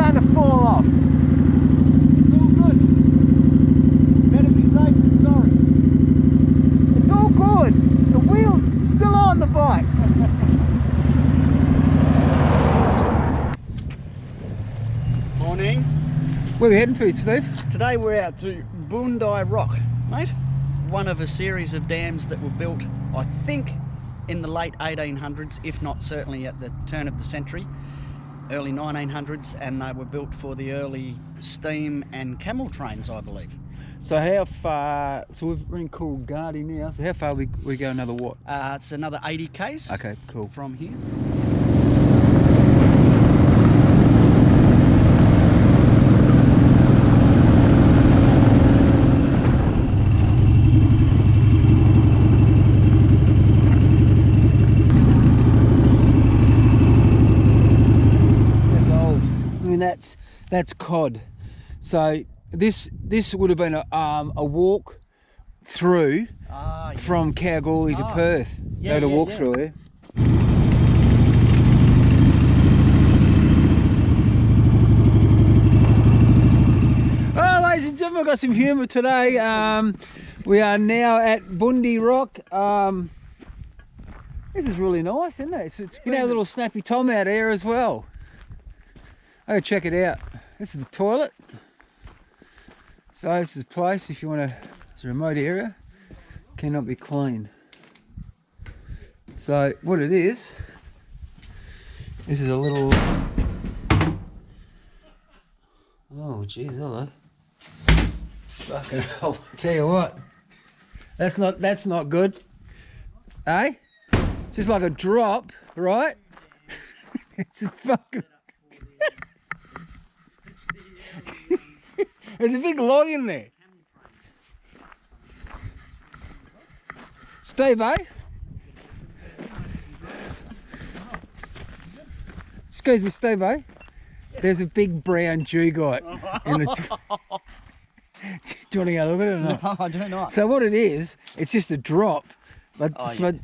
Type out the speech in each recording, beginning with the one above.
starting to fall off. It's all good. Better be safe than sorry. It's all good. The wheel's still on the bike. Morning. Where are we heading to, Steve? Today we're out to Boondi Rock, mate. One of a series of dams that were built, I think, in the late 1800s, if not certainly at the turn of the century, early 1900s, and they were built for the early steam and camel trains, I believe. So how far, so we're in Kalgoorlie now, so how far we go another what? It's another 80 k's. Okay, cool. From here. That's cod. So this would have been a walk through from Kalgoorlie to Perth. They had a walk through here. Oh, ladies and gentlemen, I've got some humour today. We are now at Boondi Rock. This is really nice, isn't it? It's you know, a little snappy Tom out here as well. I'll go check it out. This is the toilet. So this is a place if you want to, it's a remote area, cannot be cleaned. So what it is, this is a little, oh geez, hello. Fucking hell, I tell you what, that's not good. Eh? It's just like a drop, right? It's a fucking, there's a big log in there. Steve, eh? Excuse me, Steve, eh? There's a big brown dugite in the... Do you want to go look at it or not? No, I do not. So what it is, it's just a drop. But,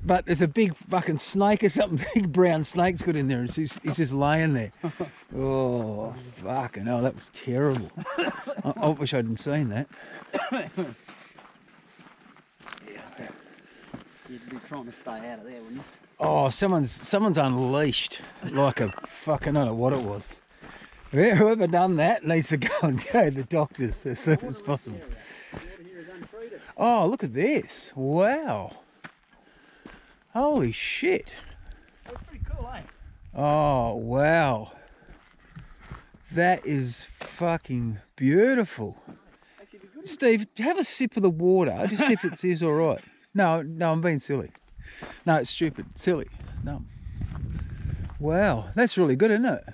but there's a big fucking snake or something, big brown snake's got in there. It's just laying there. Oh, fucking hell, that was terrible. I wish I hadn't seen that. You'd be trying to stay out of there, wouldn't you? Oh, someone's unleashed like a fucking, I don't know what it was. Whoever done that needs to go and go to the doctors as soon as possible. Oh, look at this. Wow. Holy shit. That's pretty cool, eh? Oh, wow. That is fucking beautiful. Steve, have a sip of the water. Just see if it is all right. No, I'm being silly. No, it's stupid. Silly. No. Wow, that's really good, isn't it?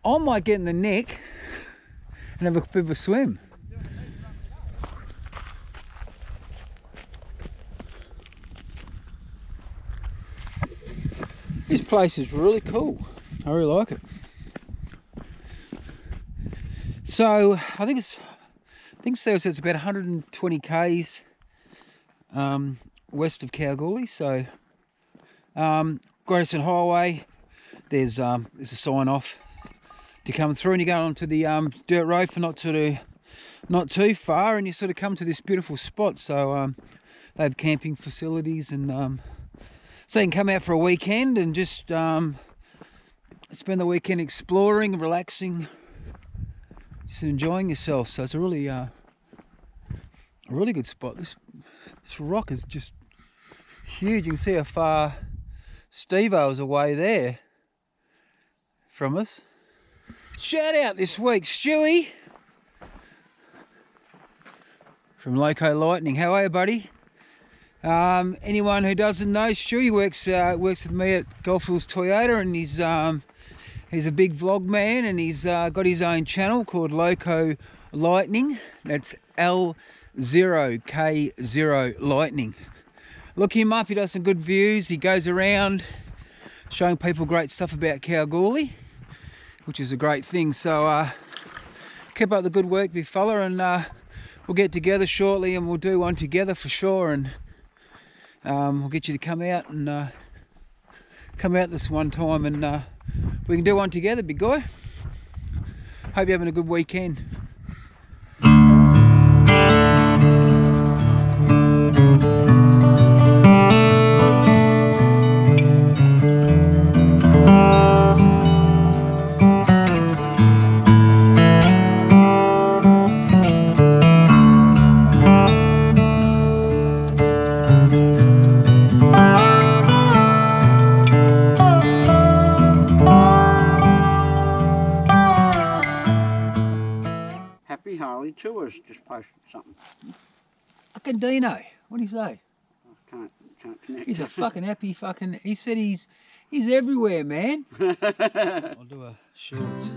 I might get in the neck and have a bit of a swim. This place is really cool. I really like it. So I think Steve says it's about 120 k's west of Kalgoorlie. So Grew Western Highway. There's a sign off to come through, and you go onto the dirt road for not too far, and you sort of come to this beautiful spot. So they have camping facilities, and so you can come out for a weekend and just spend the weekend exploring, relaxing, just enjoying yourself. So it's a really good spot. This rock is just huge. You can see how far Steve-O is away there from us. Shout out this week, Stewie from Loco Lightning. How are you, buddy? Anyone who doesn't know, Stewie works with me at Goldfields Toyota, and he's a big vlog man, and he's got his own channel called Loco Lightning. That's L0K0 Lightning. Look him up. He does some good views. He goes around showing people great stuff about Kalgoorlie, which is a great thing. So keep up the good work, big fella, and we'll get together shortly, and we'll do one together for sure, and we'll get you to come out this one time, and We can do one together, big guy. Hope you're having a good weekend. Happy Harley Tours just posted something. Fucking Dino, what do you say? I can't connect. He's a fucking happy fucking. He said he's everywhere, man. I'll do a shorts.